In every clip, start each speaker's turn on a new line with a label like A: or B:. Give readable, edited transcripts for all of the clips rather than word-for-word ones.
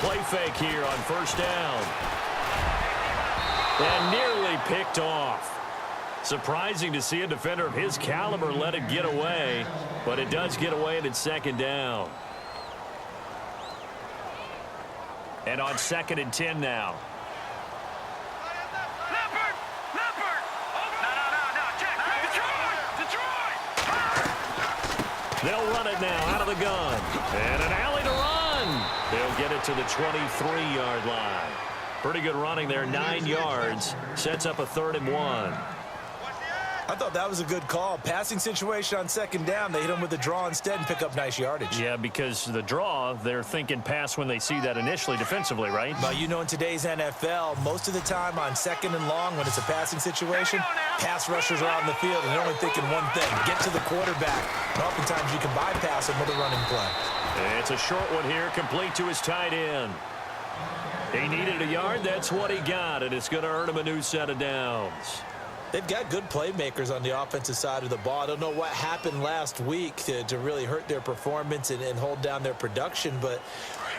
A: play fake here on first down. And nearly picked off. Surprising to see a defender of his caliber let it get away, but it does get away and it's second down. And on 2nd and 10 now. They'll run it now out of the gun. And an alley to run. They'll get it to the 23-yard line. Pretty good running there, 9 yards. Sets up a 3rd and 1.
B: I thought that was a good call. Passing situation on 2nd down. They hit him with the draw instead and pick up nice yardage.
A: Yeah, because the draw, they're thinking pass when they see that initially defensively, right?
B: But you know, in today's NFL, most of the time on 2nd and long, when it's a passing situation, pass rushers are out in the field and they're only thinking one thing, get to the quarterback. And oftentimes you can bypass him with a running play.
A: It's a short one here, complete to his tight end. He needed a yard, that's what he got, and it's going to earn him a new set of downs.
B: They've got good playmakers on the offensive side of the ball. I don't know what happened last week to really hurt their performance and hold down their production, but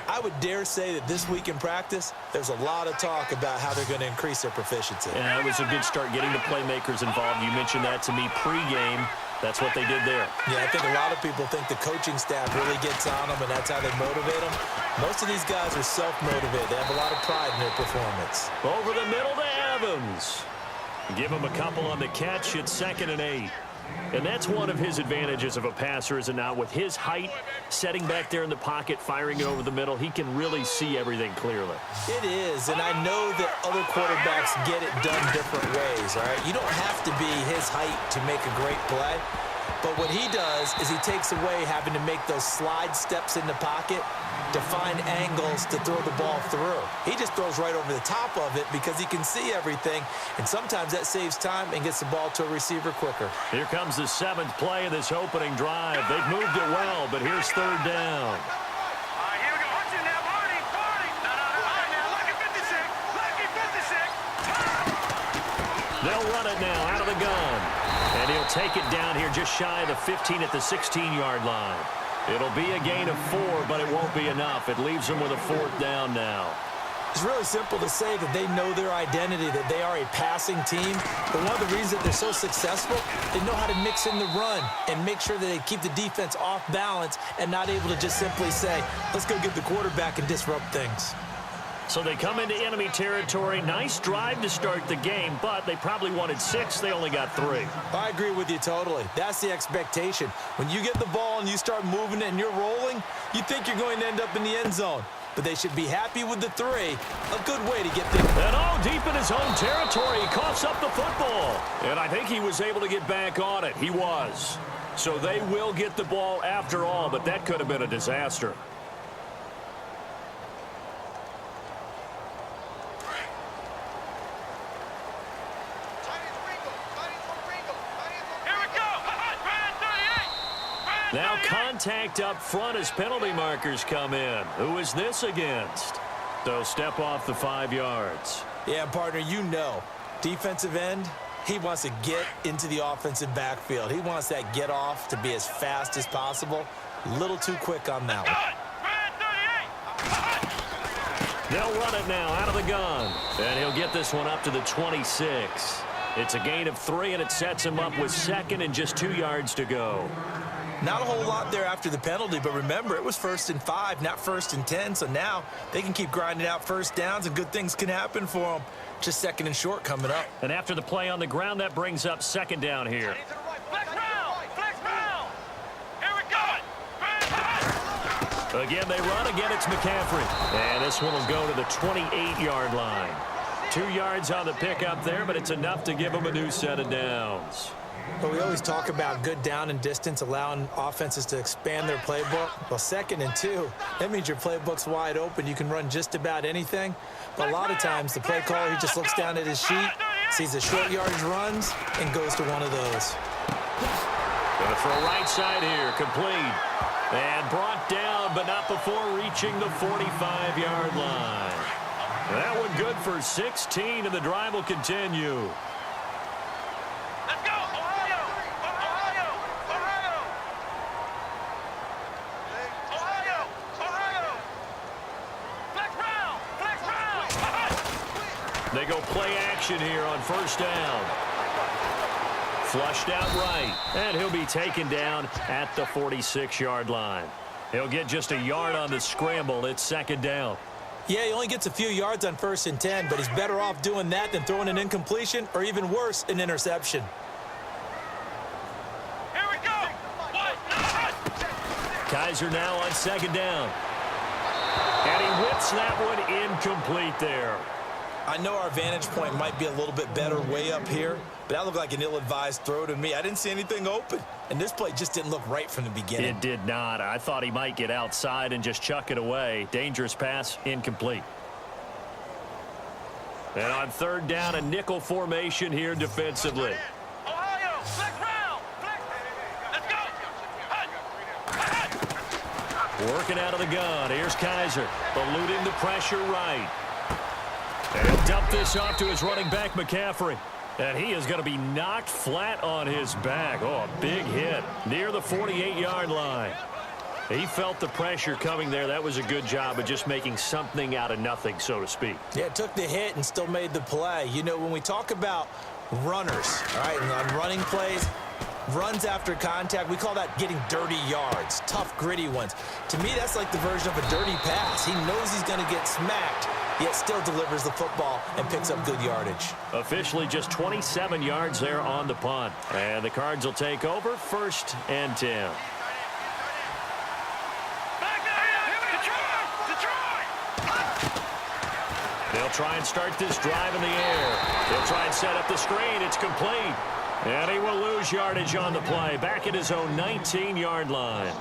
B: I would dare say that this week in practice, there's a lot of talk about how they're going to increase their proficiency.
A: Yeah, it was a good start getting the playmakers involved. You mentioned that to me pregame. That's what they did there.
B: Yeah, I think a lot of people think the coaching staff really gets on them, and that's how they motivate them. Most of these guys are self-motivated. They have a lot of pride in their performance.
A: Over the middle to Evans. Give him a couple on the catch. It's 2nd and 8. And that's one of his advantages of a passer, is it not? With his height, setting back there in the pocket, firing it over the middle, he can really see everything clearly.
B: It is, and I know that other quarterbacks get it done different ways, all right? You don't have to be his height to make a great play. But what he does is he takes away having to make those slide steps in the pocket to find angles to throw the ball through. He just throws right over the top of it because he can see everything, and sometimes that saves time and gets the ball to a receiver quicker.
A: Here comes the 7th play of this opening drive. They've moved it well, but here's 3rd down. They'll run it now out of the gun. And he'll take it down here just shy of the 15 at the 16-yard line. It'll be a gain of 4, but it won't be enough. It leaves them with a 4th down now.
B: It's really simple to say that they know their identity, that they are a passing team. But one of the reasons that they're so successful, they know how to mix in the run and make sure that they keep the defense off balance and not able to just simply say, let's go get the quarterback and disrupt things.
A: So they come into enemy territory. Nice drive to start the game, but they probably wanted 6. They only got 3.
B: I agree with you totally. That's the expectation. When you get the ball and you start moving it and you're rolling, you think you're going to end up in the end zone. But they should be happy with the 3. A good way to get things.
A: And all deep in his own territory, he coughs up the football. And I think he was able to get back on it. He was. So they will get the ball after all, but that could have been a disaster. Now contact up front as penalty markers come in. Who is this against? They'll step off the 5 yards.
B: Yeah, partner, you know. Defensive end, he wants to get into the offensive backfield. He wants that get off to be as fast as possible. A little too quick on that one.
A: They'll run it now out of the gun. And he'll get this one up to the 26. It's a gain of 3, and it sets him up with 2nd and just 2 yards to go.
B: Not a whole lot there after the penalty, but remember, it was 1st and 5, not 1st and 10, so now they can keep grinding out first downs, and good things can happen for them. Just 2nd and short coming up.
A: And after the play on the ground, that brings up 2nd down here. Again, they run. Again, it's McCaffrey. And this one will go to the 28-yard line. 2 yards on the pickup there, but it's enough to give them a new set of downs.
B: But we always talk about good down and distance, allowing offenses to expand their playbook. Well, 2nd and 2, that means your playbook's wide open. You can run just about anything. But a lot of times, the play caller, he just looks down at his sheet, sees the short yardage runs, and goes to one of those.
A: Gonna throw right side here, complete. And brought down, but not before reaching the 45-yard line. That one good for 16, and the drive will continue. They go play action here on first down. Flushed out right, and he'll be taken down at the 46-yard line. He'll get just a yard on the scramble. It's second down.
B: Yeah, he only gets a few yards on 1st and 10, but he's better off doing that than throwing an incompletion or even worse, an interception.
C: Here we go.
A: Kaiser now on second down. And he whips that one incomplete there.
B: I know our vantage point might be a little bit better way up here, but that looked like an ill-advised throw to me. I didn't see anything open, and this play just didn't look right from the beginning.
A: It did not. I thought he might get outside and just chuck it away. Dangerous pass, incomplete. And on third down, a nickel formation here defensively.
C: Ohio, flex round. Flex. Let's go.
A: Working out of the gun. Here's Kaiser, eluding the pressure right. And he'll dump this off to his running back, McCaffrey. And he is going to be knocked flat on his back. Oh, a big hit near the 48-yard line. He felt the pressure coming there. That was a good job of just making something out of nothing, so to speak.
B: Yeah, took the hit and still made the play. You know, when we talk about runners, all right, and on running plays, runs after contact, we call that getting dirty yards, tough, gritty ones. To me, that's like the version of a dirty pass. He knows he's going to get smacked, yet still delivers the football and picks up good yardage.
A: Officially just 27 yards there on the punt. And the Cards will take over 1st and 10. They'll try and start this drive in the air. They'll try and set up the screen. It's complete. And he will lose yardage on the play. Back at his own 19-yard line.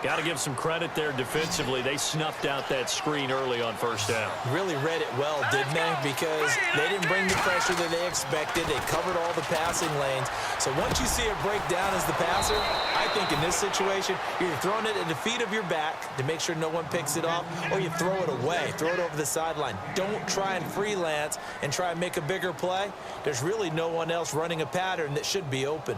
A: Got to give some credit there defensively. They snuffed out that screen early on first down.
B: Really read it well, didn't they? Because they didn't bring the pressure that they expected. They covered all the passing lanes. So once you see it break down as the passer, I think in this situation, you're throwing it at the feet of your back to make sure no one picks it off, or you throw it away, throw it over the sideline. Don't try and freelance and try and make a bigger play. There's really no one else running a pattern that should be open.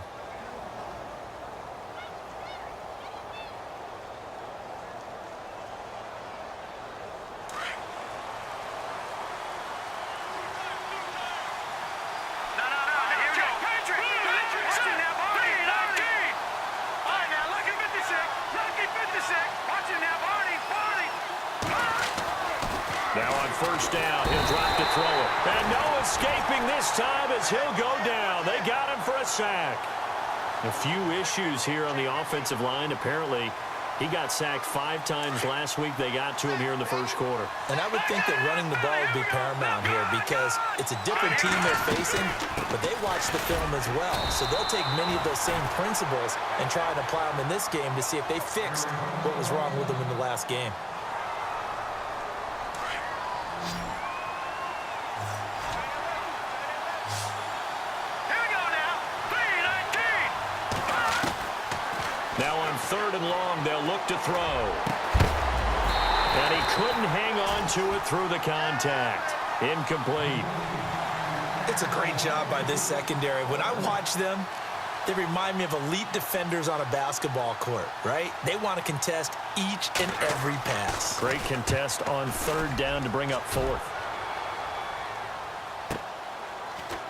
A: Now on first down, he'll drop to throw it. And no escaping this time as he'll go down. They got him for a sack. A few issues here on the offensive line. Apparently, he got sacked 5 times last week. They got to him here in the first quarter.
B: And I would think that running the ball would be paramount here because it's a different team they're facing, but they watch the film as well. So they'll take many of those same principles and try and apply them in this game to see if they fixed what was wrong with them in the last game.
A: Now on 3rd and long, they'll look to throw. And he couldn't hang on to it through the contact. Incomplete.
B: It's a great job by this secondary. When I watch them, they remind me of elite defenders on a basketball court, right? They want to contest each and every pass.
A: Great contest on 3rd down to bring up 4th.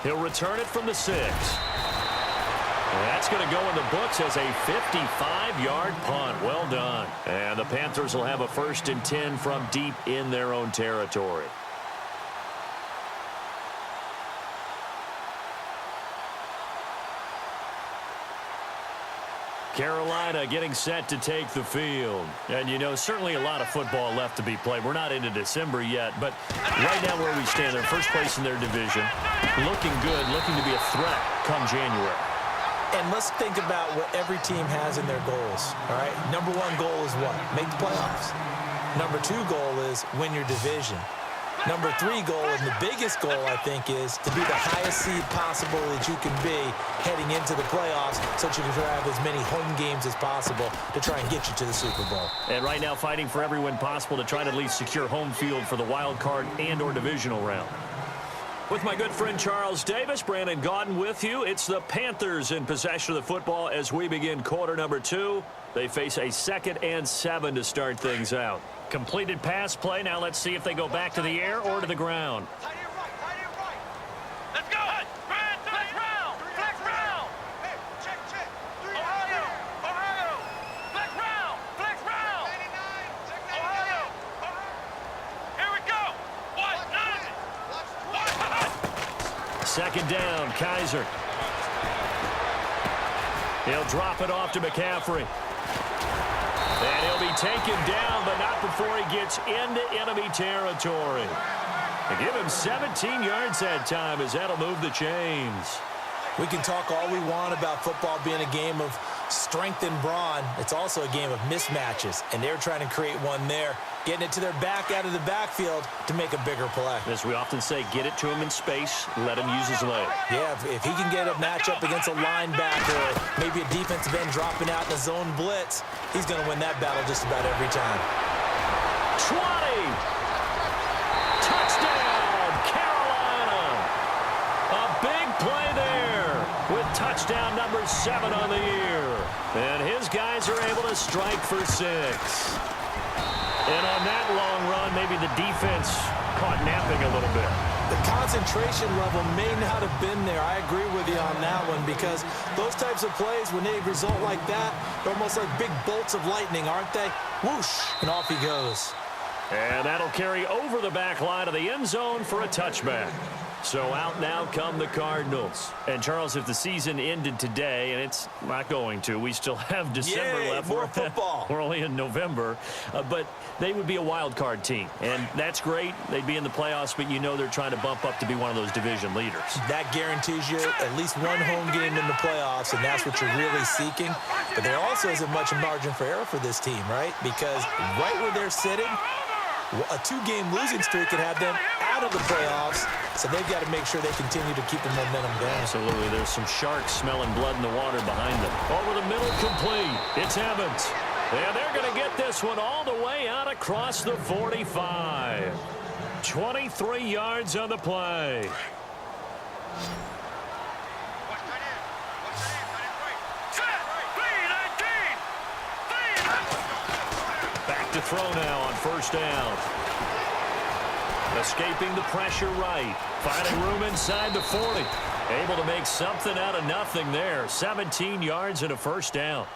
A: He'll return it from the 6. That's going to go in the books as a 55-yard punt. Well done. And the Panthers will have a 1st and 10 from deep in their own territory. Carolina getting set to take the field. And, you know, certainly a lot of football left to be played. We're not into December yet, but right now where we stand, they're first place in their division. Looking good, looking to be a threat come January.
B: And let's think about what every team has in their goals, all right? Number 1 goal is what? Make the playoffs. Number 2 goal is win your division. Number 3 goal, and the biggest goal, I think, is to be the highest seed possible that you can be heading into the playoffs so that you can have as many home games as possible to try and get you to the Super Bowl.
A: And right now fighting for every win possible to try to at least secure home field for the wild card and or divisional round. With my good friend Charles Davis, Brandon Gaudin with you. It's the Panthers in possession of the football as we begin quarter number 2. They face a 2nd and 7 to start things out. Completed pass play. Now let's see if they go back to the air or to the ground. Second down, Kaiser. He'll drop it off to McCaffrey. And he'll be taken down, but not before he gets into enemy territory. They give him 17 yards that time as that'll move the chains.
B: We can talk all we want about football being a game of strength and brawn. It's also a game of mismatches, and they're trying to create one there, getting it to their back out of the backfield to make a bigger play.
A: As we often say, get it to him in space, let him use his leg.
B: Yeah, if he can get a matchup against a linebacker or maybe a defensive end dropping out in a zone blitz, he's going to win that battle just about every time.
A: 20! Touchdown, Carolina! A big play there with touchdown number 7 on the year. And his guys are able to strike for 6. And on that long run, maybe the defense caught napping a little bit.
B: The concentration level may not have been there. I agree with you on that one because those types of plays, when they result like that, they're almost like big bolts of lightning, aren't they? Whoosh, and off he goes.
A: And that'll carry over the back line of the end zone for a touchback. So out now come the Cardinals. And, Charles, if the season ended today, and it's not going to, we still have December left.
B: More football.
A: We're only in November. But they would be a wild card team. And that's great. They'd be in the playoffs, but you know they're trying to bump up to be one of those division leaders.
B: That guarantees you at least one home game in the playoffs, and that's what you're really seeking. But there also isn't much margin for error for this team, right? Because right where they're sitting, a 2-game losing streak could have them out of the playoffs, so they've got to make sure they continue to keep the momentum going.
A: Absolutely. There's some sharks smelling blood in the water behind them. Over the middle, complete. It's Evans. And they're going to get this one all the way out across the 45. 23 yards on the play. Back to throw now on first down. Escaping the pressure right. Finding room inside the 40. Able to make something out of nothing there. 17 yards and a first down.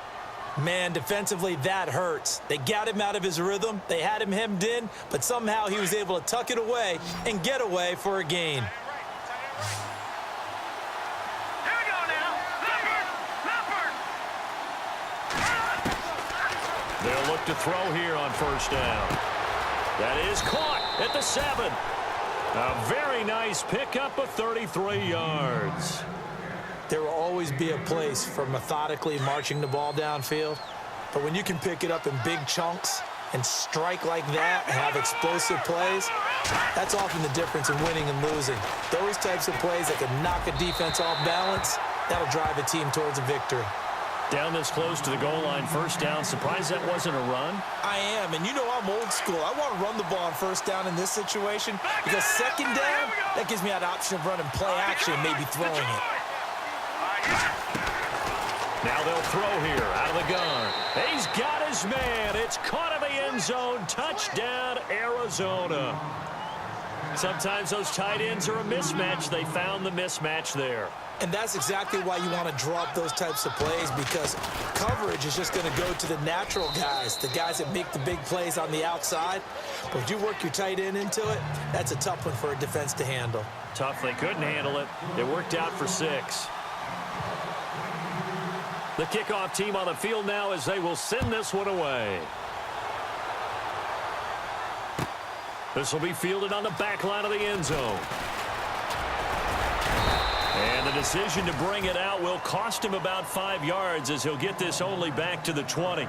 B: Man, defensively, that hurts. They got him out of his rhythm. They had him hemmed in, but somehow he was able to tuck it away and get away for a gain.
A: They'll look to throw here on first down. That is caught at the 7. A very nice pickup of 33 yards.
B: There will always be a place for methodically marching the ball downfield, but when you can pick it up in big chunks and strike like that and have explosive plays, that's often the difference in winning and losing. Those types of plays that can knock a defense off balance, that'll drive a team towards a victory.
A: Down this close to the goal line, first down. Surprised that wasn't a run?
B: I am, and you know I'm old school. I want to run the ball on first down in this situation because second down, that gives me that option of running play action and maybe throwing it.
A: Now they'll throw here out of the gun. He's got his man. It's caught in the end zone. Touchdown, Arizona. Sometimes those tight ends are a mismatch. They found the mismatch there.
B: And that's exactly why you want to draw up those types of plays, because coverage is just going to go to the natural guys, the guys that make the big plays on the outside. But if you work your tight end into it, that's a tough one for a defense to handle.
A: Tough. They couldn't handle it. It worked out for 6. The kickoff team on the field now as they will send this one away. This will be fielded on the back line of the end zone. And the decision to bring it out will cost him about 5 yards as he'll get this only back to the 20.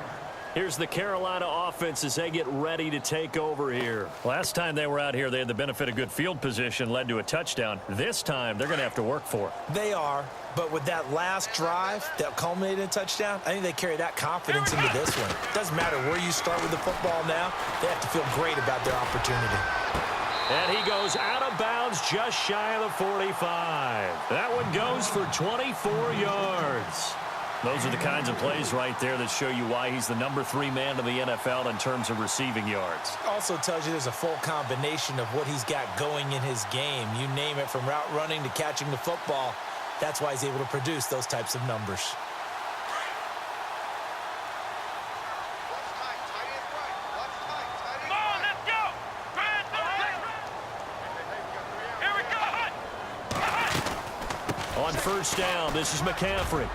A: Here's the Carolina offense as they get ready to take over here. Last time they were out here, they had the benefit of good field position, led to a touchdown. This time, they're going to have to work for it.
B: They are, but with that last drive that culminated in a touchdown, I think they carry that confidence into this one. Doesn't matter where you start with the football now, they have to feel great about their opportunity.
A: And he goes out of bounds just shy of the 45. That one goes for 24 yards. Those are the kinds of plays right there that show you why he's the number 3 man in the NFL in terms of receiving yards.
B: Also tells you there's a full combination of what he's got going in his game. You name it, from route running to catching the football. That's why he's able to produce those types of numbers.
A: first down. This is McCaffrey.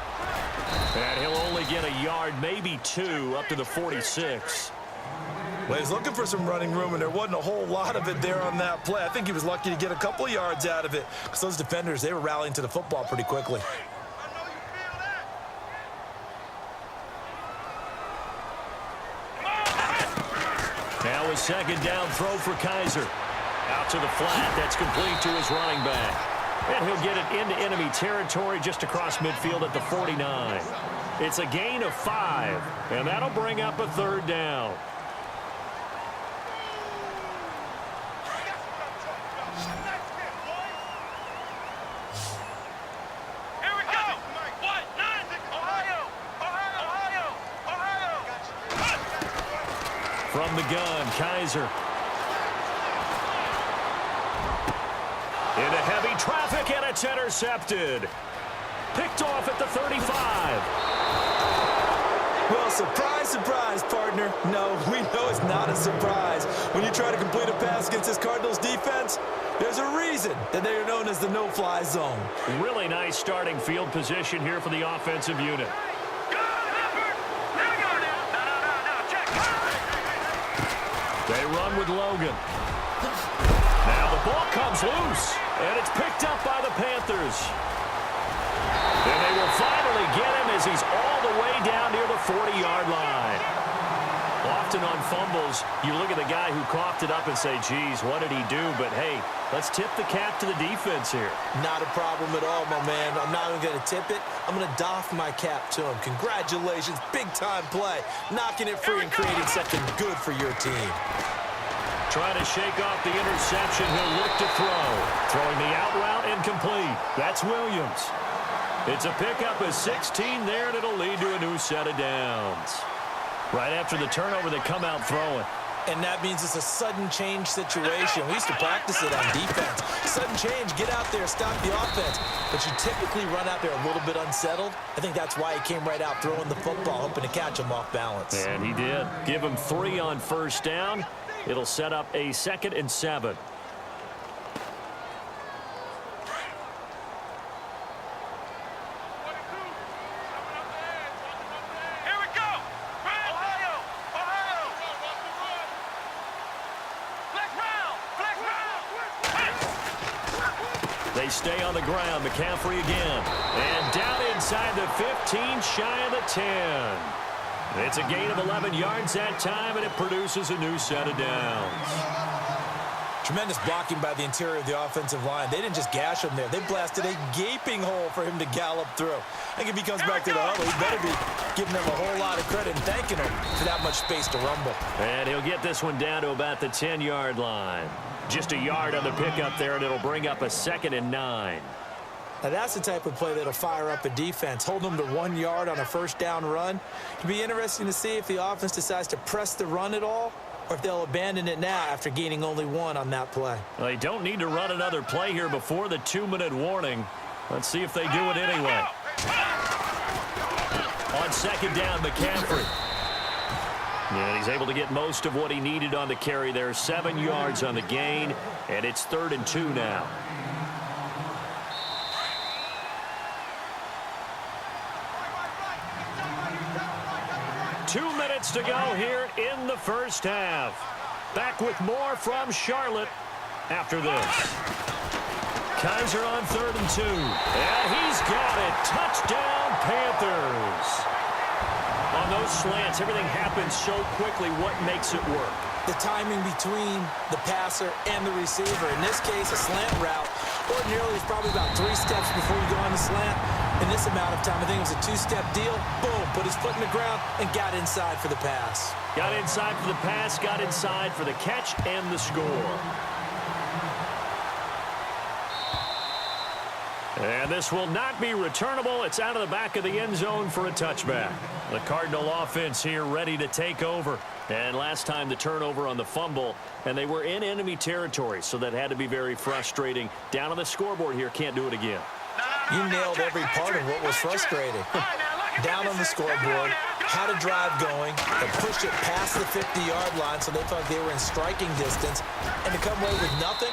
A: And he'll only get a yard, maybe 2, up to the 46.
B: Well, he's looking for some running room, and there wasn't a whole lot of it there on that play. I think he was lucky to get a couple of yards out of it because those defenders, they were rallying to the football pretty quickly.
A: Now a second down throw for Kaiser. Out to the flat. That's complete to his running back. And he'll get it into enemy territory just across midfield at the 49. It's a gain of 5, and that'll bring up a third down.
C: Here we go. What? Ohio.
A: From the gun, Kaiser. Into heavy traffic, and it's intercepted. Picked off at the 35.
B: Well, surprise, surprise, partner. No, we know it's not a surprise. When you try to complete a pass against this Cardinals defense, there's a reason that they are known as the no-fly zone.
A: Really nice starting field position here for the offensive unit. They run with Logan. Now the ball comes loose, and it's picked up by the Panthers. And they will finally get him as he's all the way down near the 40-yard line. Often on fumbles, you look at the guy who coughed it up and say, geez, what did he do? But, hey, let's tip the cap to the defense here.
B: Not a problem at all, my man. I'm not even going to tip it. I'm going to doff my cap to him. Congratulations, big-time play. Knocking it free and creating something good for your team.
A: Trying to shake off the interception. He'll look to throw. Throwing the out route incomplete. That's Williams. It's a pickup of 16 there, and it'll lead to a new set of downs. Right after the turnover, they come out throwing.
B: And that means it's a sudden change situation. We used to practice it on defense. Sudden change, get out there, stop the offense. But you typically run out there a little bit unsettled. I think that's why he came right out throwing the football, hoping to catch him off balance.
A: And he did. Give him 3 on first down. It'll set up a 2nd and 7. They stay on the ground. McCaffrey again. And down inside the 15, shy of the 10. It's a gain of 11 yards that time, and it produces a new set of downs.
B: Tremendous blocking by the interior of the offensive line. They didn't just gash him there. They blasted a gaping hole for him to gallop through. I think if he comes back to the huddle, he better be giving them a whole lot of credit and thanking them for that much space to rumble.
A: And he'll get this one down to about the 10-yard line. Just a yard on the pickup there, and it'll bring up a 2nd and 9.
B: Now that's the type of play that'll fire up a defense. Hold them to 1 yard on a first down run. It'll be interesting to see if the offense decides to press the run at all, or if they'll abandon it now after gaining only 1 on that play.
A: Well, they don't need to run another play here before the 2-minute warning. Let's see if they do it anyway. On second down, McCaffrey. And he's able to get most of what he needed on the carry there. 7 yards on the gain, and it's 3rd and 2 now. Two minutes to go here in the first half. Back with more from Charlotte after this. Kaiser on 3rd and 2. And he's got it. Touchdown, Panthers. On those slants, everything happens so quickly. What makes it work?
B: The timing between the passer and the receiver. In this case, a slant route. Ordinarily, it's probably about 3 steps before you go on the slant. In this amount of time, I think it was a 2-step deal. Boom, put his foot in the ground and got inside for the pass.
A: Got inside for the pass, got inside for the catch and the score. And this will not be returnable. It's out of the back of the end zone for a touchback. The Cardinal offense here ready to take over. And last time the turnover on the fumble, and they were in enemy territory, so that had to be very frustrating. Down on the scoreboard here, can't do it again.
B: You nailed every part of what was frustrating. Down on the scoreboard, had a drive going, and pushed it past the 50-yard line so they felt like they were in striking distance, and to come away with nothing,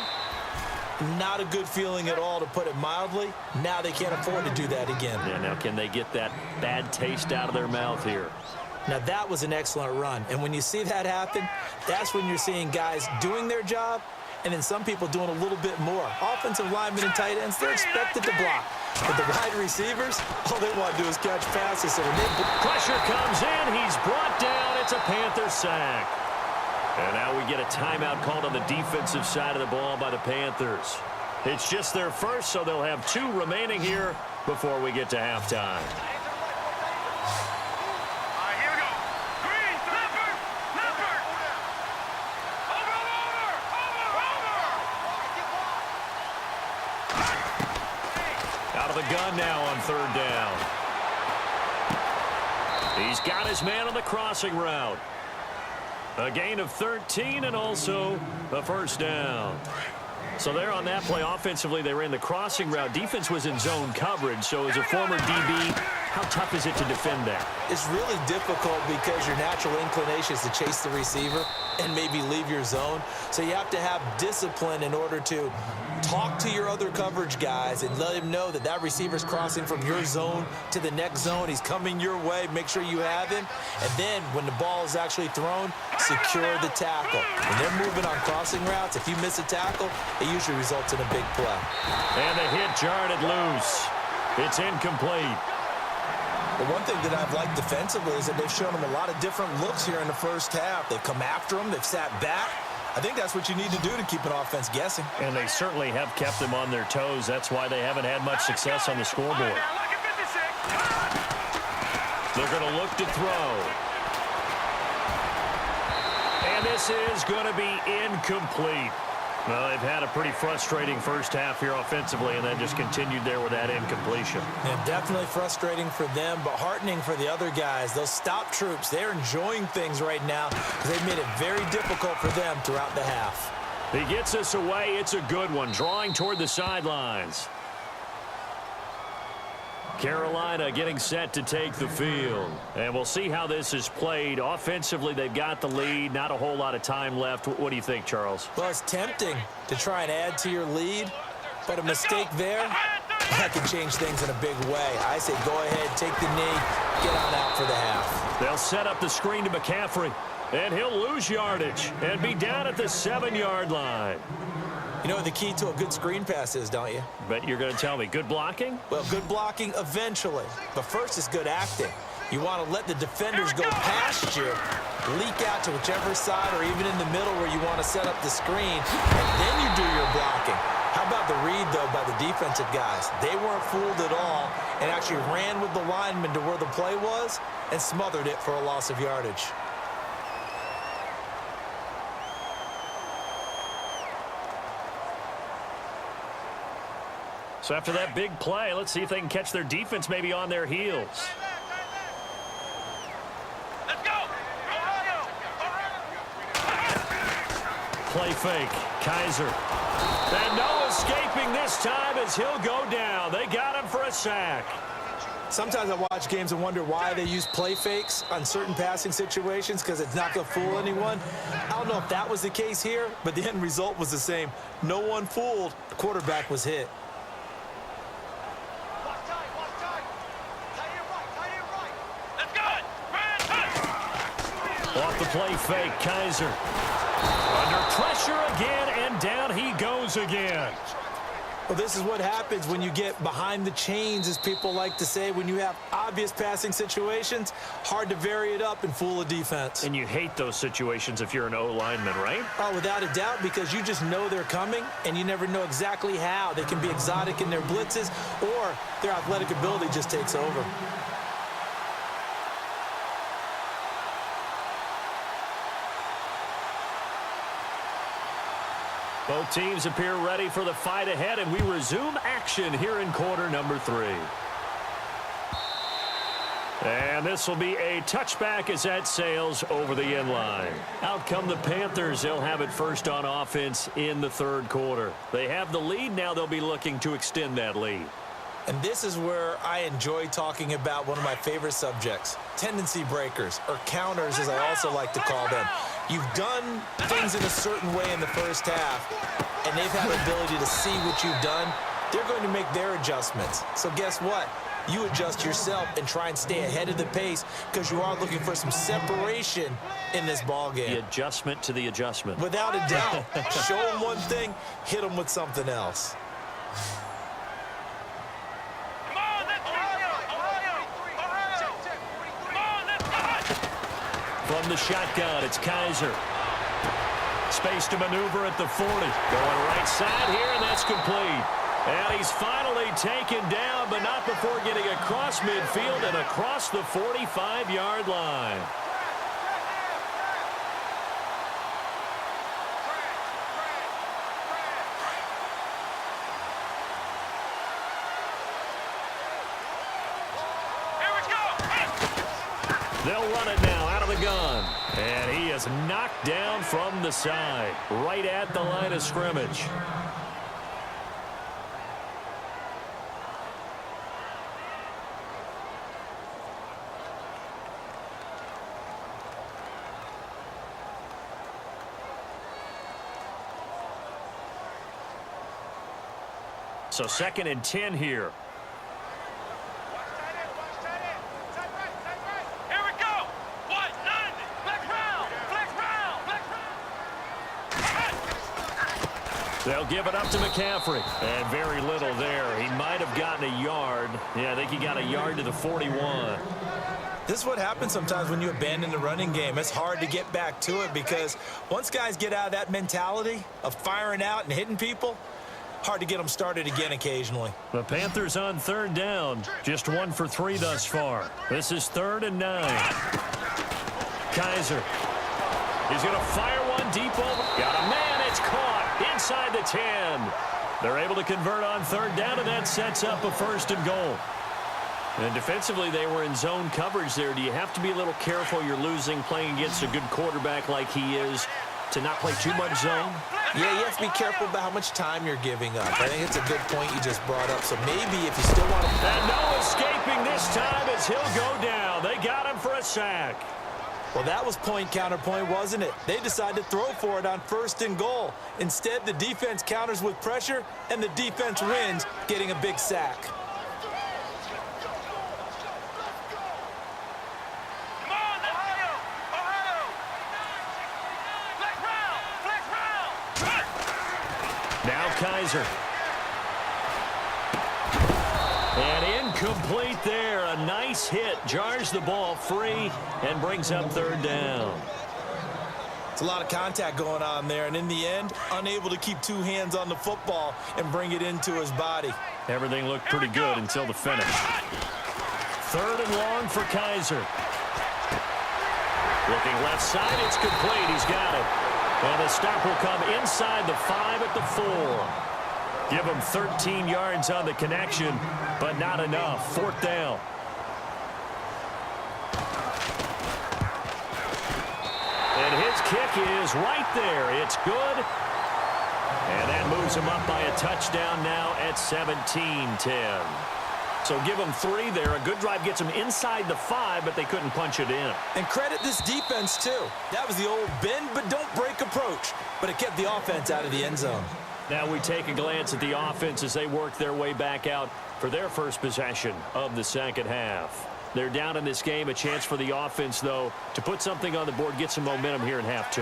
B: Not a good feeling at all, to put it mildly. Now they can't afford to do that again.
A: Yeah, now can they get that bad taste out of their mouth here?
B: Now, that was an excellent run. And when you see that happen, that's when you're seeing guys doing their job and then some people doing a little bit more. Offensive linemen and tight ends, they're expected to block. But the wide receivers, all they want to do is catch passes. So when they
A: pressure comes in, he's brought down. It's a Panther sack. And now we get a timeout called on the defensive side of the ball by the Panthers. It's just their first, so they'll have 2 remaining here before we get to halftime. Out of the gun now on 3rd down. He's got his man on the crossing route. A gain of 13 and also a 1st down. So there on that play, offensively, they ran the crossing route. Defense was in zone coverage, so as a former DB, how tough is it to defend that?
B: It's really difficult because your natural inclination is to chase the receiver and maybe leave your zone. So you have to have discipline in order to talk to your other coverage guys and let him know that that receiver's crossing from your zone to the next zone. He's coming your way. Make sure you have him. And then when the ball is actually thrown, secure the tackle. When they're moving on crossing routes, if you miss a tackle, it usually results in a big play.
A: And the hit jarred it loose. It's incomplete.
B: The one thing that I've liked defensively is that they've shown him a lot of different looks here in the first half. They've come after him. They've sat back. I think that's what you need to do to keep an offense guessing.
A: And they certainly have kept them on their toes. That's why they haven't had much success on the scoreboard. They're going to look to throw. And this is going to be incomplete. Well, they've had a pretty frustrating first half here offensively, and then just continued there with that incompletion.
B: Yeah, definitely frustrating for them, but heartening for the other guys. Those stop troops, they're enjoying things right now because they've made it very difficult for them throughout the half.
A: He gets us away. It's a good one, drawing toward the sidelines. Carolina getting set to take the field. And we'll see how this is played. Offensively, they've got the lead. Not a whole lot of time left. What do you think, Charles?
B: Well, it's tempting to try and add to your lead, but a mistake there, that can change things in a big way. I say go ahead, take the knee, get on out for the half.
A: They'll set up the screen to McCaffrey, and he'll lose yardage and be down at the 7-yard line.
B: You know what the key to a good screen pass is, don't you?
A: Bet you're going to tell me. Good blocking?
B: Well, good blocking eventually. But first is good acting. You want to let the defenders go past you, leak out to whichever side or even in the middle where you want to set up the screen, and then you do your blocking. How about the read, though, by the defensive guys? They weren't fooled at all and actually ran with the lineman to where the play was and smothered it for a loss of yardage.
A: So after that big play, let's see if they can catch their defense maybe on their heels.
C: Let's go!
A: Play fake. Kaiser. And no escaping this time as he'll go down. They got him for a sack.
B: Sometimes I watch games and wonder why they use play fakes on certain passing situations because it's not going to fool anyone. I don't know if that was the case here, but the end result was the same. No one fooled. The quarterback was hit.
A: Off the play fake, Kaiser. Under pressure again, and down he goes again.
B: Well, this is what happens when you get behind the chains, as people like to say. When you have obvious passing situations, hard to vary it up and fool a defense.
A: And you hate those situations if you're an O-lineman, right?
B: Oh, without a doubt, because you just know they're coming, and you never know exactly how. They can be exotic in their blitzes, or their athletic ability just takes over.
A: Both teams appear ready for the fight ahead, and we resume action here in quarter number 3. And this will be a touchback as that sails over the end line. Out come the Panthers. They'll have it first on offense in the third quarter. They have the lead. Now they'll be looking to extend that lead.
B: And this is where I enjoy talking about one of my favorite subjects, tendency breakers, or counters as I also like to call them. You've done things in a certain way in the first half, and they've had the ability to see what you've done. They're going to make their adjustments. So guess what? You adjust yourself and try and stay ahead of the pace because you are looking for some separation in this ball game.
A: The adjustment to the adjustment.
B: Without a doubt. Show them one thing, hit them with something else.
C: Come on, let's Come on, let's
A: From the shotgun, it's Kaiser. Space to maneuver at the 40. Going right side here, and that's complete. And he's finally taken down, but not before getting across midfield and across the 45-yard line.
C: Here we go.
A: They'll run it now out of the gun. And he is knocked down from the side, right at the line of scrimmage. So 2nd and 10 here.
C: Here we go. What? 90. Flex round. Flex round. Flex round.
A: They'll give it up to McCaffrey. And very little there. He might have gotten a yard. Yeah, I think he got a yard to the 41.
B: This is what happens sometimes when you abandon the running game. It's hard to get back to it because once guys get out of that mentality of firing out and hitting people, hard to get them started again occasionally.
A: The Panthers on 3rd down. Just 1 for 3 thus far. This is 3rd and 9. Kaiser. He's going to fire one deep over. Got a man. It's caught inside the 10. They're able to convert on 3rd down, and that sets up a 1st and goal. And defensively, they were in zone coverage there. Do you have to be a little careful? You're losing playing against a good quarterback like he is to not play too much zone?
B: Yeah, you have to be careful about how much time you're giving up. I think it's a good point you just brought up. So maybe if you still want to...
A: And no escaping this time as he'll go down. They got him for a sack.
B: Well, that was point counterpoint, wasn't it? They decided to throw for it on 1st and goal. Instead, the defense counters with pressure, and the defense wins, getting a big sack.
C: Come on, Ohio. Ohio. Flex round. Flex round.
A: Now Kaiser. And incomplete there. A nice hit. Jars the ball free and brings up 3rd down.
B: It's a lot of contact going on there, and in the end, unable to keep 2 hands on the football and bring it into his body.
A: Everything looked pretty good until the finish. 3rd and long for Kaiser. Looking left side, it's complete. He's got it. And the stop will come inside the 5 at the 4. Give him 13 yards on the connection, but not enough. 4th down. And his kick is right there. It's good. And that moves him up by a touchdown now at 17-10. So give them 3 there. A good drive gets them inside the 5, but they couldn't punch it in.
B: And credit this defense, too. That was the old bend but don't break approach, but it kept the offense out of the end zone.
A: Now we take a glance at the offense as they work their way back out for their first possession of the 2nd half. They're down in this game. A chance for the offense, though, to put something on the board, get some momentum here in half 2.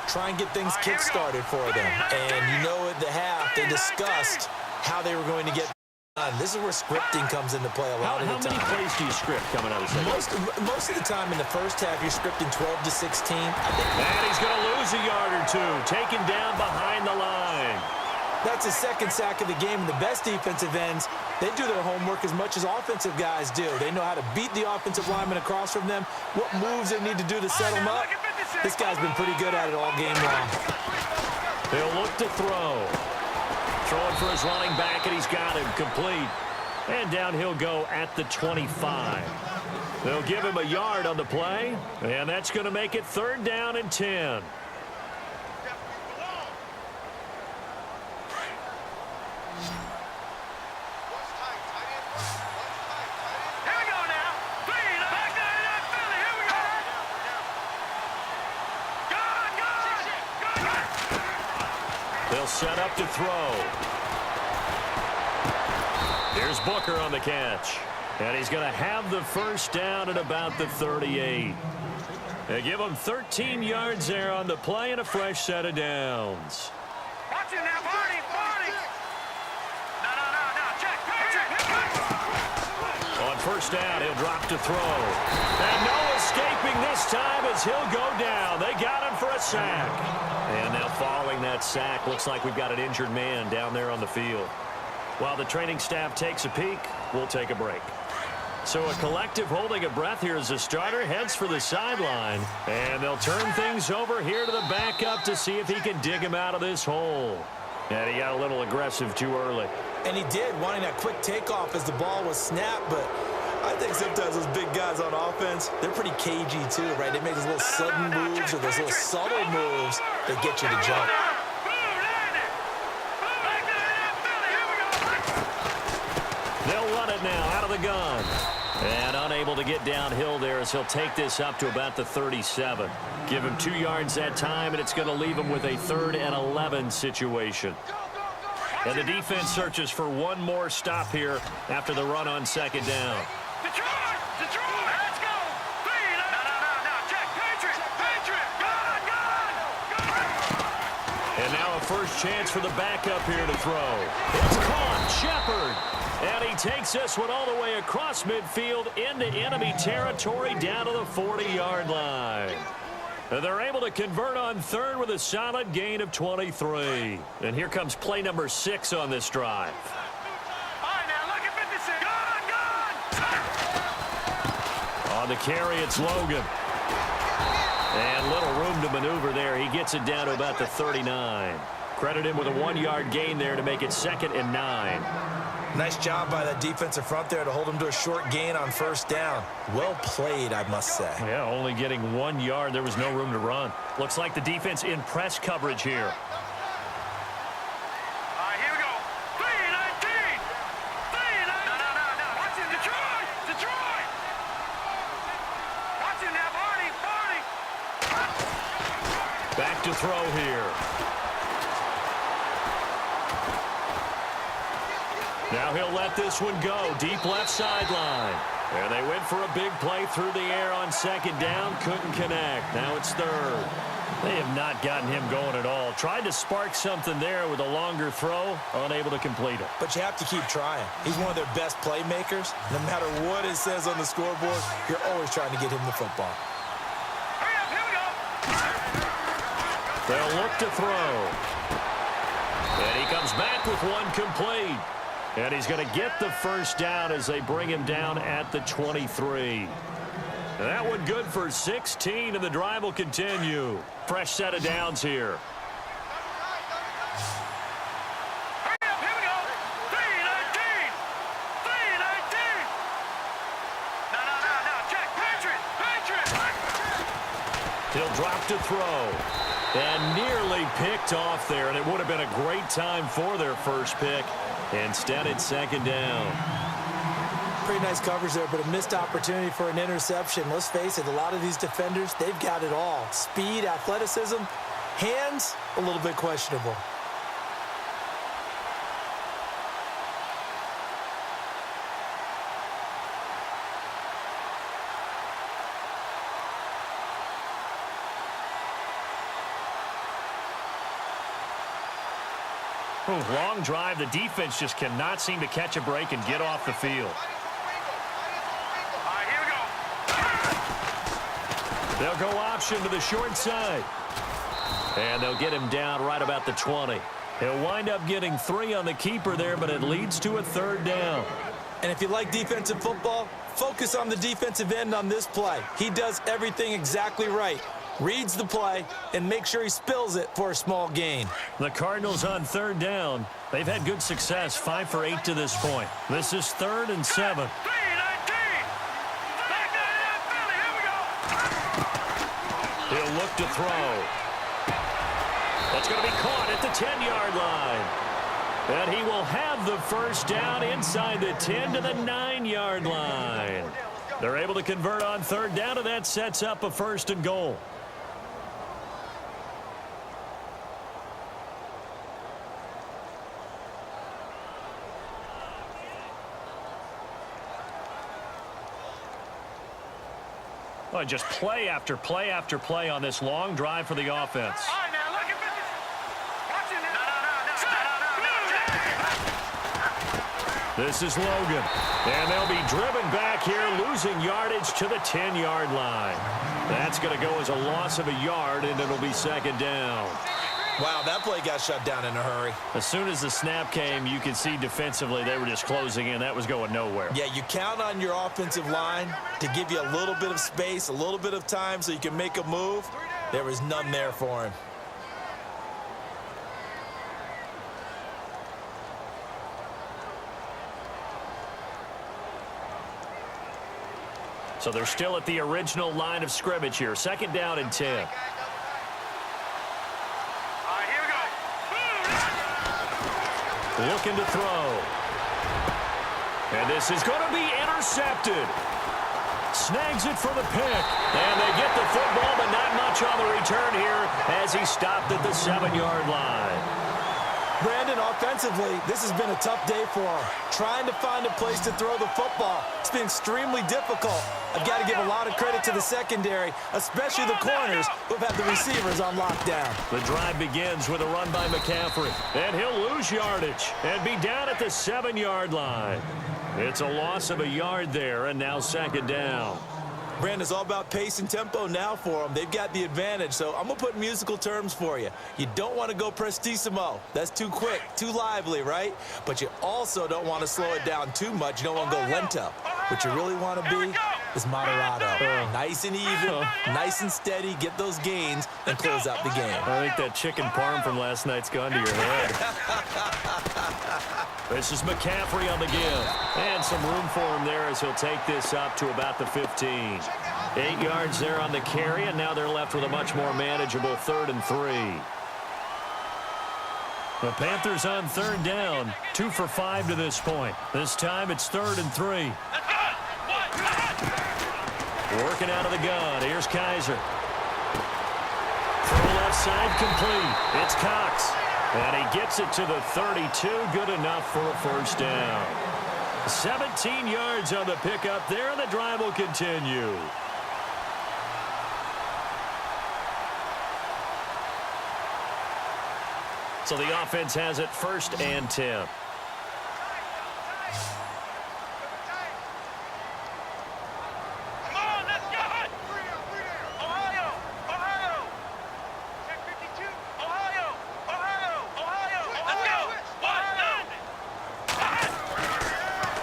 B: Try and get things kick-started for them. And you know at the half, they discussed how they were going to get done. This is where scripting comes into play a lot of the time.
A: How many plays do you script coming out of the second?
B: Most of the time in the first half, you're scripting 12 to 16.
A: And he's going to lose a yard or 2. Taken down behind the line.
B: That's his 2nd sack of the game. And the best defensive ends, they do their homework as much as offensive guys do. They know how to beat the offensive lineman across from them, what moves they need to do to set them up. This guy's been pretty good at it all game long.
A: He'll look to throw. Throwing for his running back, and he's got him complete. And down he'll go at the 25. They'll give him a yard on the play, and that's going to make it 3rd down and 10. They'll set up to throw. Here's Booker on the catch. And he's going to have the first down at about the 38. They give him 13 yards there on the play and a fresh set of downs.
C: Watch him now, Barney. No. Check.
A: On first down, he'll drop to throw. And no escaping this time as he'll go down. They got him for a sack. And now following that sack, looks like we've got an injured man down there on the field. While the training staff takes a peek, we'll take a break. So a collective holding a breath here as the starter heads for the sideline. And they'll turn things over here to the backup to see if he can dig him out of this hole. And he got a little aggressive too early.
B: And he did, wanting that quick takeoff as the ball was snapped. But I think sometimes those big guys on offense, they're pretty cagey too, right? They make those little sudden moves or those little subtle moves that get you to jump.
A: They'll run it now out of the gun. And unable to get downhill there as he'll take this up to about the 37. Give him 2 yards that time, and it's going to leave him with a 3rd and 11 situation. And the defense searches for one more stop here after the run on second down.
C: Detroit! Let's go! No. Check. Patriot! Gun!
A: And now a first chance for the backup here to throw. It's caught. Shepard. And he takes this one all the way across midfield into enemy territory down to the 40-yard line. And they're able to convert on 3rd with a solid gain of 23. And here comes play number 6 on this drive.
C: All right, now look at 56. Gun!
A: On the carry, it's Logan. And little room to maneuver there. He gets it down to about the 39. Credit him with a 1-yard gain there to make it 2nd and 9.
B: Nice job by that defensive front there to hold him to a short gain on first down. Well played, I must say.
A: Yeah, only getting 1 yard. There was no room to run. Looks like the defense in press coverage here.
C: All right, here we go. 3-19. No. Watch him, Detroit. Watch him now, Barney.
A: Back to throw here. Now he'll let this one go. Deep left sideline. And they went for a big play through the air on second down. Couldn't connect. Now it's 3rd. They have not gotten him going at all. Tried to spark something there with a longer throw. Unable to complete it.
B: But you have to keep trying. He's one of their best playmakers. No matter what it says on the scoreboard, you're always trying to get him the football.
C: Hurry up, here we go.
A: They'll look to throw. And he comes back with one complete. And he's going to get the first down as they bring him down at the 23. And that one good for 16, and the drive will continue. Fresh set of downs here.
C: Hurry up, here we go. 3-19. No. Check. Patriot.
A: He'll drop to throw. And nearly picked off there, and it would have been a great time for their first pick. Instead, it's second down.
B: Pretty nice coverage there, but a missed opportunity for an interception. Let's face it, a lot of these defenders, they've got it all. Speed, athleticism, hands, a little bit questionable.
A: Long drive. The defense just cannot seem to catch a break and get off the field.
C: All right, here we go.
A: They'll go option to the short side. And they'll get him down right about the 20. He'll wind up getting 3 on the keeper there, but it leads to a 3rd down.
B: And if you like defensive football, focus on the defensive end on this play. He does everything exactly right. Reads the play and makes sure he spills it for a small gain.
A: The Cardinals on 3rd down. They've had good success, 5 for 8 to this point. This is 3rd and 7.
C: 3-19. Back to Philly. Here we go.
A: He'll look to throw. That's going to be caught at the 10-yard line. And he will have the first down inside the 10 to the 9-yard line. They're able to convert on 3rd down, and that sets up a 1st and goal. Well, just play after play after play on this long drive for the offense.
C: All right, now, look at this. Watch it now.
A: This is Logan. And they'll be driven back here, losing yardage to the 10-yard line. That's going to go as a loss of a yard, and it'll be second down.
B: Wow, that play got shut down in a hurry.
A: As soon as the snap came, you can see defensively they were just closing in. That was going nowhere.
B: Yeah, you count on your offensive line to give you a little bit of space, a little bit of time so you can make a move. There was none there for him.
A: So they're still at the original line of scrimmage here. Second down and 10. Looking to throw. And this is going to be intercepted. Snags it for the pick. And they get the football, but not much on the return here as he stopped at the 7-yard line.
B: Brandon, offensively, this has been a tough day for him. Trying to find a place to throw the football. It's been extremely difficult. I've got to give a lot of credit to the secondary, especially the corners who have had the receivers on lockdown.
A: The drive begins with a run by McCaffrey. And he'll lose yardage and be down at the 7-yard line. It's a loss of a yard there, and now second down.
B: Brandon, it's all about pace and tempo now for them. They've got the advantage, so I'm going to put musical terms for you. You don't want to go prestissimo. That's too quick, too lively, right? But you also don't want to slow it down too much. You don't want to go lento. What you really want to be is moderato. Nice and even, nice and steady, get those gains, and close out the game.
A: I think that chicken parm from last night's gone to your head. This is McCaffrey on the give. And some room for him there as he'll take this up to about the 15. 8 yards there on the carry, and now they're left with a much more manageable 3rd and 3. The Panthers on third down, 2 for 5 to this point. This time it's 3rd and 3. Working out of the gun. Here's Kaiser. Throw left side complete. It's Cox. And he gets it to the 32. Good enough for a first down. 17 yards on the pickup there, and the drive will continue. So the offense has it 1st and 10.
C: Come on, let's go! Ohio! Ohio! Check 52. Ohio! Ohio! Ohio! Let's go!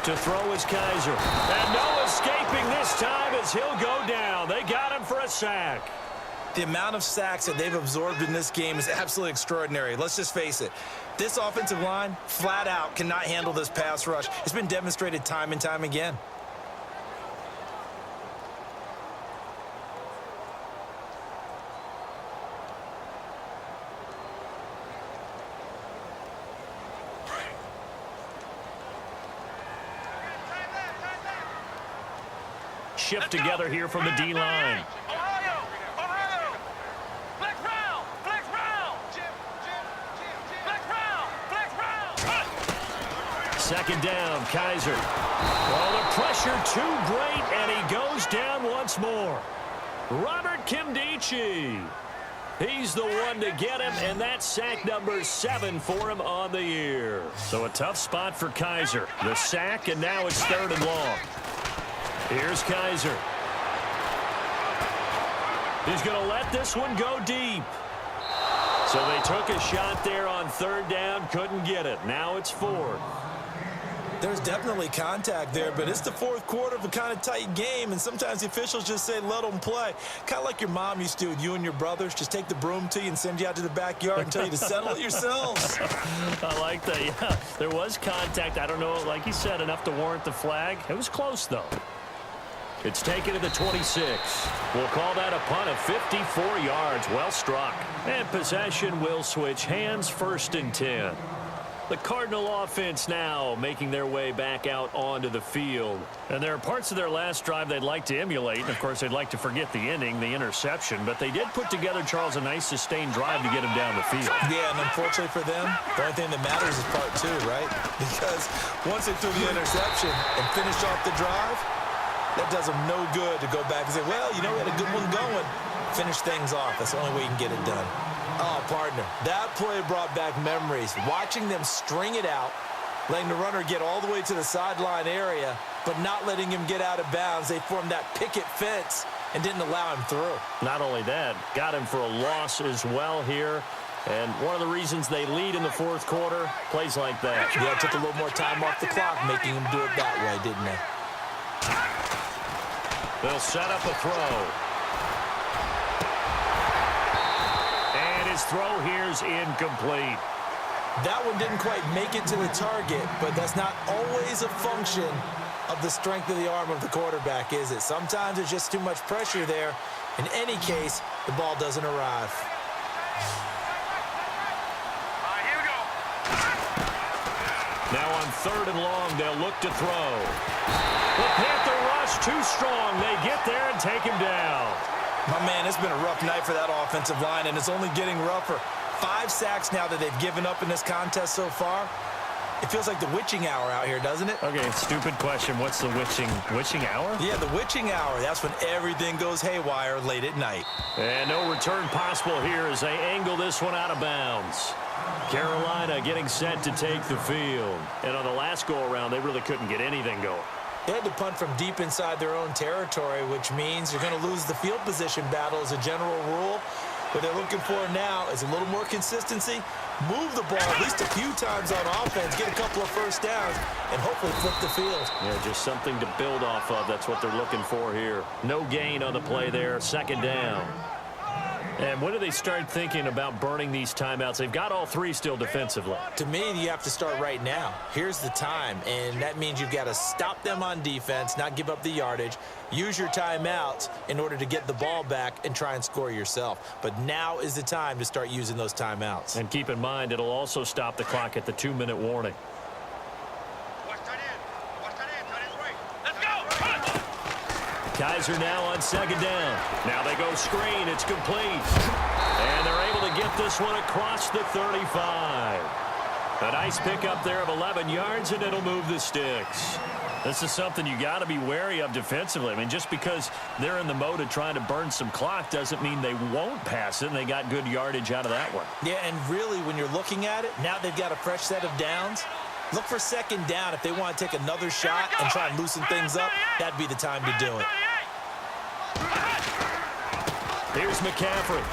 A: To throw is Kaiser. And no escaping this time as he'll go down. They got him for a sack.
B: The amount of sacks that they've absorbed in this game is absolutely extraordinary. Let's just face it. This offensive line, flat out, cannot handle this pass rush. It's been demonstrated time and time again.
A: Shift together here from the D-line.
C: Ohio! Ohio! Flex round! Flex round! Flex round! Flex round!
A: Second down, Kaiser. Oh, the pressure too great, and he goes down once more. Robert Kimdichie. He's the one to get him, and that's sack number 7 for him on the year. So a tough spot for Kaiser. The sack, and now it's 3rd and long. Here's Kaiser. He's going to let this one go deep. So they took a shot there on 3rd down, couldn't get it. Now it's 4th.
B: There's definitely contact there, but it's the 4th quarter of a kind of tight game, and sometimes the officials just say, let them play. Kind of like your mom used to with you and your brothers. Just take the broom to you and send you out to the backyard and tell you to settle it yourselves.
A: I like that. Yeah, there was contact. I don't know, like you said, enough to warrant the flag. It was close, though. It's taken to the 26. We'll call that a punt of 54 yards. Well struck. And possession will switch hands, 1st and 10. The Cardinal offense now making their way back out onto the field. And there are parts of their last drive they'd like to emulate. And, of course, they'd like to forget the inning, the interception. But they did put together, Charles, a nice sustained drive to get him down the field.
B: Yeah, and unfortunately for them, the only thing that matters is part 2, right? Because once they threw the interception and finished off the drive, That does him no good to go back and say, well, you know, we had a good one going. Finish things off. That's the only way you can get it done. Oh, partner, that play brought back memories. Watching them string it out, letting the runner get all the way to the sideline area, but not letting him get out of bounds. They formed that picket fence and didn't allow him through.
A: Not only that, got him for a loss as well here. And one of the reasons they lead in the fourth quarter, plays like that.
B: Yeah, it took a little more time off the clock, making him do it that way, didn't they?
A: They'll set up a throw. And his throw here's incomplete.
B: That one didn't quite make it to the target, but that's not always a function of the strength of the arm of the quarterback, is it? Sometimes there's just too much pressure there. In any case, the ball doesn't arrive.
C: Here we go.
A: Now on 3rd and long, they'll look to throw. The Panther rush too strong. They get there and take him down.
B: My man, it's been a rough night for that offensive line, and it's only getting rougher. 5 sacks now that they've given up in this contest so far. It feels like the witching hour out here, doesn't it?
A: Okay, stupid question. What's the witching hour?
B: Yeah, the witching hour. That's when everything goes haywire late at night.
A: And no return possible here as they angle this one out of bounds. Carolina getting set to take the field. And on the last go-around, they really couldn't get anything going.
B: They had to punt from deep inside their own territory, which means you're going to lose the field position battle as a general rule. What they're looking for now is a little more consistency, move the ball at least a few times on offense, get a couple of first downs, and hopefully flip the field.
A: Yeah, just something to build off of. That's what they're looking for here. No gain on the play there, 2nd down. And when do they start thinking about burning these timeouts? They've got all 3 still defensively.
B: To me, you have to start right now. Here's the time, and that means you've got to stop them on defense, not give up the yardage, use your timeouts in order to get the ball back and try and score yourself. But now is the time to start using those timeouts.
A: And keep in mind, it'll also stop the clock at the 2-minute warning.
C: Watch that in. Watch that in. That is right. Let's go.
A: Kaiser now on 2nd down. Now they go screen. It's complete. And they're able to get this one across the 35. A nice pickup there of 11 yards, and it'll move the sticks. This is something you got to be wary of defensively. I mean, just because they're in the mode of trying to burn some clock doesn't mean they won't pass it, and they got good yardage out of that one.
B: Yeah, and really, when you're looking at it, now they've got a fresh set of downs. Look for 2nd down if they want to take another shot and try and loosen things up. That'd be the time to do it.
A: Here's McCaffrey.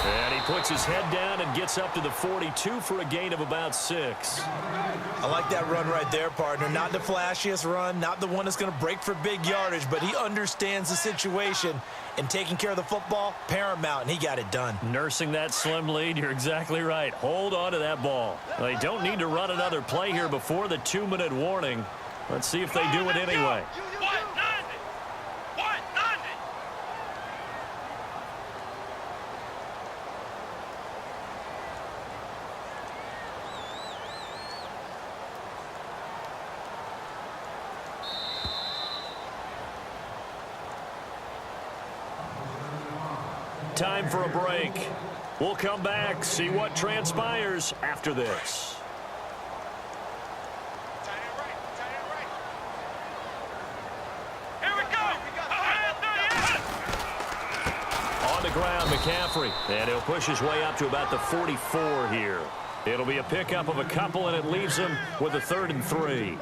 A: And he puts his head down and gets up to the 42 for a gain of about 6.
B: I like that run right there, partner. Not the flashiest run, not the one that's going to break for big yardage, but he understands the situation, and taking care of the football, paramount, and he got it done.
A: Nursing that slim lead, you're exactly right. Hold on to that ball. They don't need to run another play here before the 2-minute warning. Let's see if they do it anyway. Time for a break. We'll come back, see what transpires after this.
C: Here we go.
A: On the ground, McCaffrey. And he'll push his way up to about the 44 here. It'll be a pickup of a couple, and it leaves him with a 3rd and 3.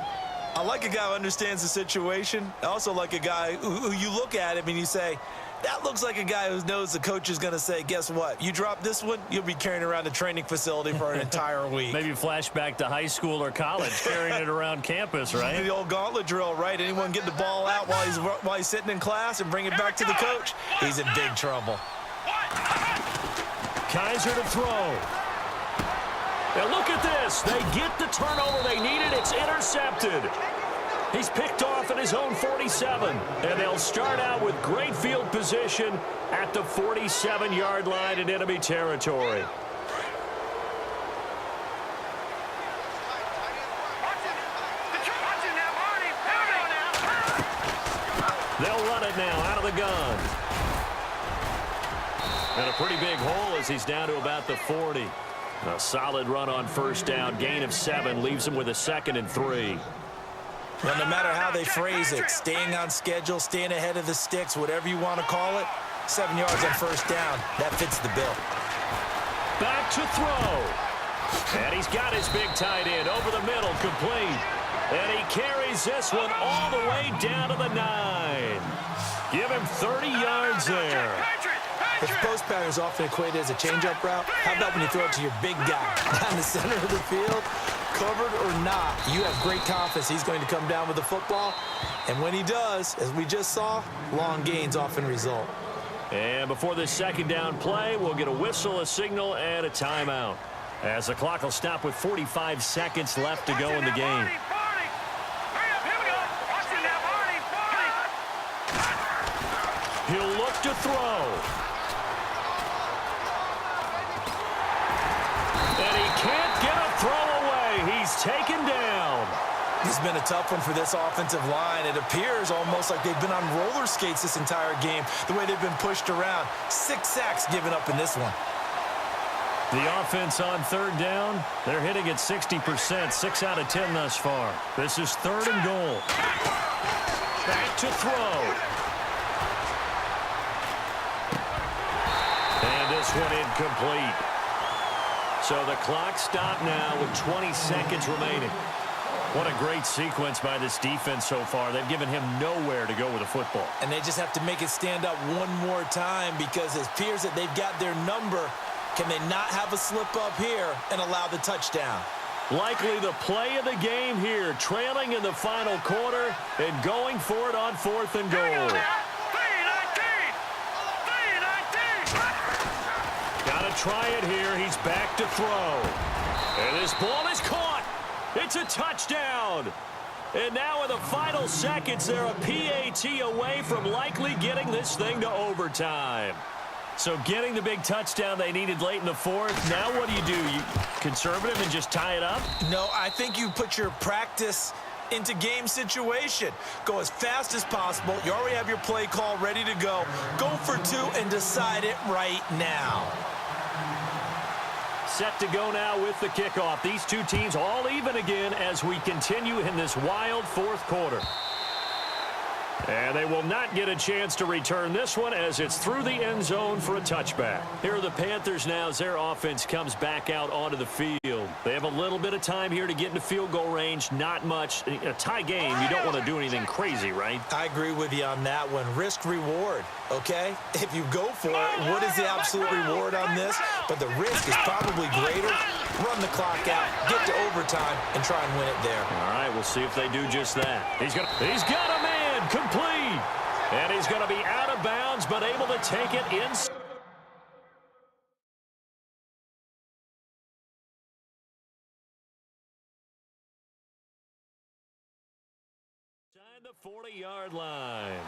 B: I like a guy who understands the situation. I also like a guy who you look at him and you say, that looks like a guy who knows the coach is going to say, guess what? You drop this one, you'll be carrying around the training facility for an entire week.
A: Maybe flashback to high school or college, carrying it around campus, right?
B: The old gauntlet drill, right? Anyone get the ball out while he's sitting in class and bring it back to the coach? He's in big trouble.
A: Kaiser to throw. And look at this. They get the turnover they needed. It's intercepted. He's picked off at his own 47. And they'll start out with great field position at the 47-yard line in enemy territory. They'll run it now out of the gun. And a pretty big hole as he's down to about the 40. A solid run on 1st down. Gain of 7 leaves him with a 2nd and 3.
B: Well, no matter how they phrase it, staying on schedule, staying ahead of the sticks, whatever you want to call it, 7 yards on first down, that fits the bill.
A: Back to throw. And he's got his big tight end over the middle, complete. And he carries this one all the way down to the 9. Give him 30 yards there.
B: If post pattern is often equated as a change-up route, how about when you throw it to your big guy down the center of the field? Covered or not, you have great confidence he's going to come down with the football. And when he does, as we just saw, long gains often result.
A: And before this second down play, we'll get a whistle, a signal, and a timeout, as the clock will stop with 45 seconds left to go in the game. He'll look to throw. And he can't get a throw away. He's taken down.
B: It's been a tough one for this offensive line. It appears almost like they've been on roller skates this entire game, the way they've been pushed around. 6 sacks given up in this one.
A: The offense on third down, they're hitting at 60%, 6 out of 10 thus far. This is 3rd and goal. Back to throw. And this one incomplete. So the clock stopped now with 20 seconds remaining. What a great sequence by this defense so far. They've given him nowhere to go with the football.
B: And they just have to make it stand up one more time, because it appears that they've got their number. Can they not have a slip up here and allow the touchdown?
A: Likely the play of the game here, trailing in the final quarter and going for it on 4th and goal. Got to try it here. He's back to throw. And this ball is caught. It's a touchdown. And now in the final seconds, they're a PAT away from likely getting this thing to overtime. So getting the big touchdown they needed late in the 4th. Now what do? You conservative and just tie it up?
B: No, I think you put your practice into game situation. Go as fast as possible. You already have your play call ready to go. Go for 2 and decide it right now.
A: Set to go now with the kickoff. These two teams all even again as we continue in this wild 4th quarter. And they will not get a chance to return this one as it's through the end zone for a touchback. Here are the Panthers now as their offense comes back out onto the field. They have a little bit of time here to get into field goal range. Not much. In a tie game, you don't want to do anything crazy, right?
B: I agree with you on that one. Risk reward, okay? If you go for it, what is the absolute reward on this? But the risk is probably greater. Run the clock out, get to overtime, and try and win it there.
A: All right, we'll see if they do just that. He's got a man. Complete. And he's going to be out of bounds, but able to take it inside the 40-yard line.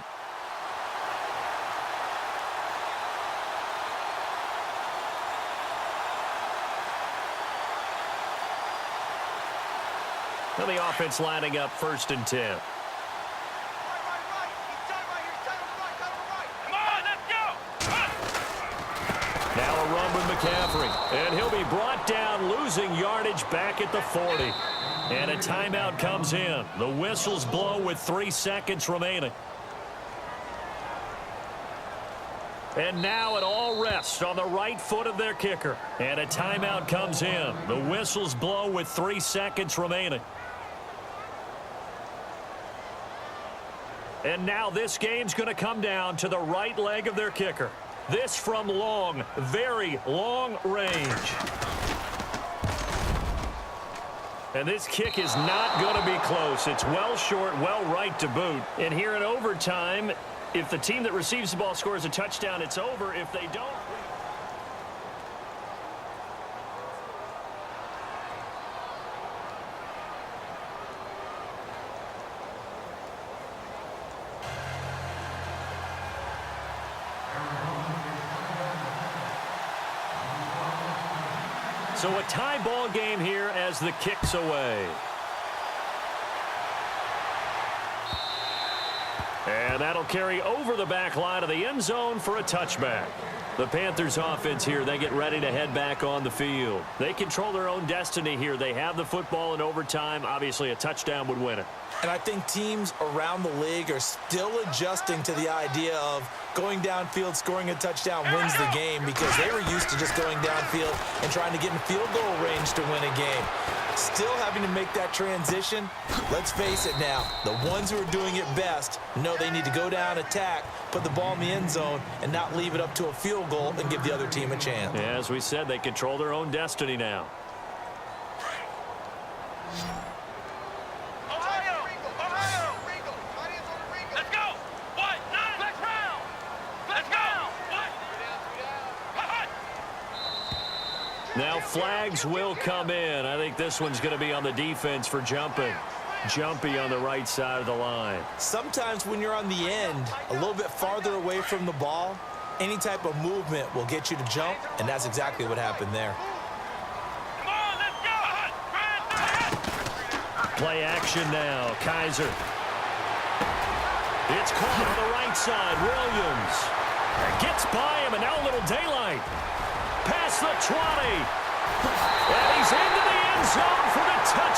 A: Now the offense lining up 1st and 10. Now a run with McCaffrey, and he'll be brought down, losing yardage back at the 40. And a timeout comes in. The whistles blow with 3 seconds remaining. And now it all rests on the right foot of their kicker. And a timeout comes in. The whistles blow with 3 seconds remaining. And now this game's going to come down to the right leg of their kicker. This from long, very long range. And this kick is not going to be close. It's well short, well right to boot. And here in overtime, if the team that receives the ball scores a touchdown, it's over. If they don't... So a tie ball game here as the kick's away. And that'll carry over the back line of the end zone for a touchback. The Panthers offense here, they get ready to head back on the field. They control their own destiny here. They have the football in overtime. Obviously, a touchdown would win it.
B: And I think teams around the league are still adjusting to the idea of going downfield, scoring a touchdown wins the game, because they were used to just going downfield and trying to get in field goal range to win a game. Still having to make that transition. Let's face it now, the ones who are doing it best know they need to go down, attack, put the ball in the end zone, and not leave it up to a field goal and give the other team a chance.
A: As we said, they control their own destiny now.
C: Let's go. What? Let's round. Let's go. What?
A: Now flags will come in. I think this one's going to be on the defense for jumping. Jumpy on the right side of the line.
B: Sometimes when you're on the end, a little bit farther away from the ball, any type of movement will get you to jump, and that's exactly what happened there.
C: Come on, let's go.
A: Play action now. Kaiser. It's caught on the right side. Williams gets by him, and now a little daylight. Past the 20. And he's into the end zone for the touchdown.